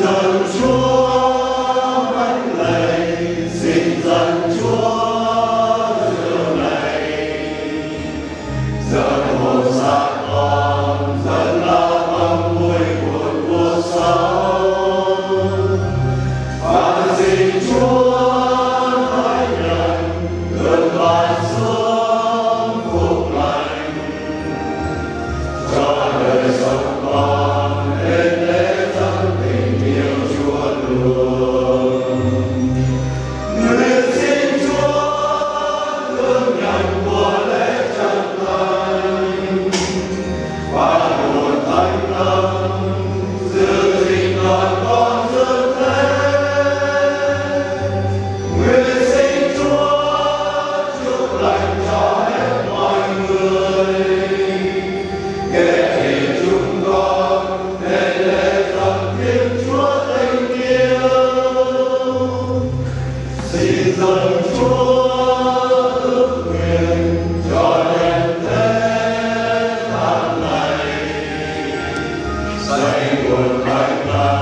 dâng Chúa thánh lạy, xin dâng Chúa rượu này, dâng hồn xác con, dâng lá mầm vui của cuộc sống. Và xin Chúa thái nhận được ban xuống phúc lành cho đời sống con đến lễ dâng tình yêu Chúa luôn. Nguyện xin Chúa thương nhận của lễ trần thánh và nguồn thánh tâm giữ gìn đoàn con dương thế. Nguyện xin Chúa chúc lành cho hết mọi người, kể thì chúng con để lễ dâng Thiên Chúa tình yêu. Xin dâng Chúa ước nguyện cho đêm thế tháng này, xây nguồn thánh tâm